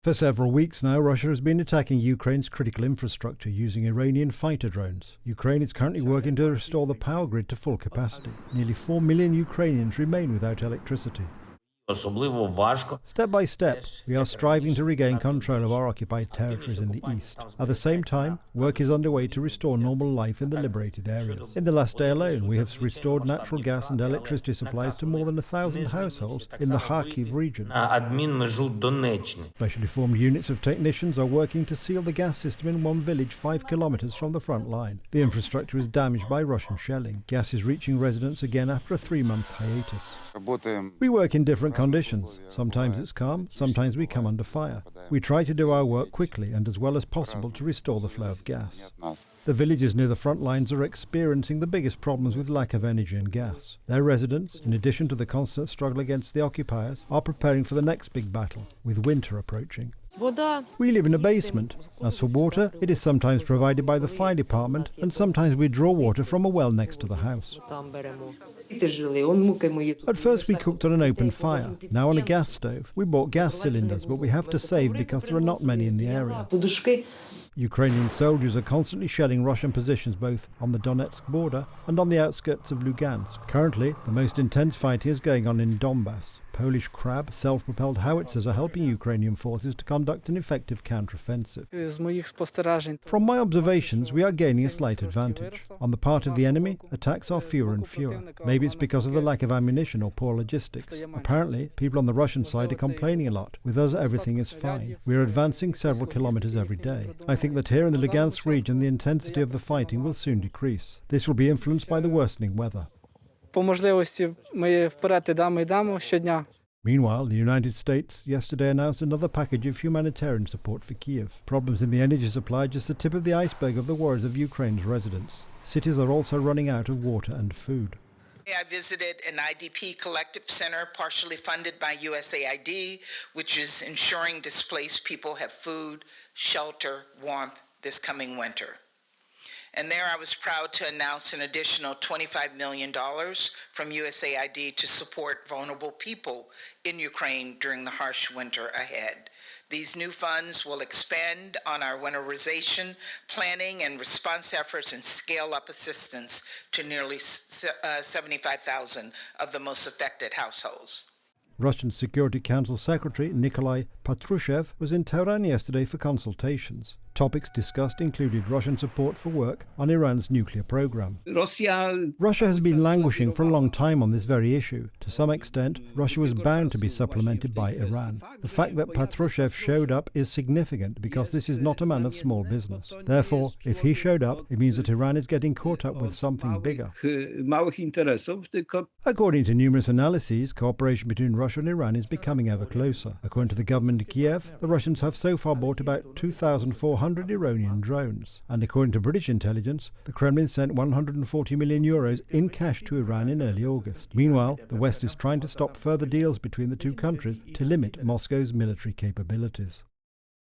For several weeks now, Russia has been attacking Ukraine's critical infrastructure using Iranian fighter drones. Ukraine is currently working to restore the power grid to full capacity. Nearly 4 million Ukrainians remain without electricity. Step by step, we are striving to regain control of our occupied territories in the east. At the same time, work is underway to restore normal life in the liberated areas. In the last day alone, we have restored natural gas and electricity supplies to more than 1,000 households in the Kharkiv region. Specially formed units of technicians are working to seal the gas system in one village 5 kilometers from the front line. The infrastructure is damaged by Russian shelling. Gas is reaching residents again after a 3-month hiatus. We work in different conditions. Sometimes it's calm, sometimes we come under fire. We try to do our work quickly and as well as possible to restore the flow of gas. The villages near the front lines are experiencing the biggest problems with lack of energy and gas. Their residents, in addition to the constant struggle against the occupiers, are preparing for the next big battle, with winter approaching. We live in a basement. As for water, it is sometimes provided by the fire department and sometimes we draw water from a well next to the house. At first we cooked on an open fire, now on a gas stove. We bought gas cylinders, but we have to save because there are not many in the area. Ukrainian soldiers are constantly shelling Russian positions both on the Donetsk border and on the outskirts of Lugansk. Currently, the most intense fighting is going on in Donbass. Polish Krab self-propelled howitzers are helping Ukrainian forces to conduct an effective counter-offensive. From my observations, we are gaining a slight advantage. On the part of the enemy, attacks are fewer and fewer. Maybe it's because of the lack of ammunition or poor logistics. Apparently, people on the Russian side are complaining a lot. With us, everything is fine. We are advancing several kilometers every day. I think that here in the Lugansk region, the intensity of the fighting will soon decrease. This will be influenced by the worsening weather. Meanwhile, the United States yesterday announced another package of humanitarian support for Kiev. Problems in the energy supply are just the tip of the iceberg of the worries of Ukraine's residents. Cities are also running out of water and food. I visited an IDP collective center partially funded by USAID, which is ensuring displaced people have food, shelter, warmth this coming winter. And there I was proud to announce an additional $25 million from USAID to support vulnerable people in Ukraine during the harsh winter ahead. These new funds will expand on our winterization, planning, and response efforts and scale up assistance to nearly 75,000 of the most affected households. Russian Security Council Secretary Nikolai Patrushev was in Tehran yesterday for consultations. Topics discussed included Russian support for work on Iran's nuclear program. Russia has been languishing for a long time on this very issue. To some extent, Russia was bound to be supplemented by Iran. The fact that Patrushev showed up is significant because this is not a man of small business. Therefore, if he showed up, it means that Iran is getting caught up with something bigger. According to numerous analyses, cooperation between Russia and Iran is becoming ever closer. According to the government in Kiev, the Russians have so far bought about 2,400 Iranian drones. And according to British intelligence, the Kremlin sent 140 million euros in cash to Iran in early August. Meanwhile, the West is trying to stop further deals between the two countries to limit Moscow's military capabilities.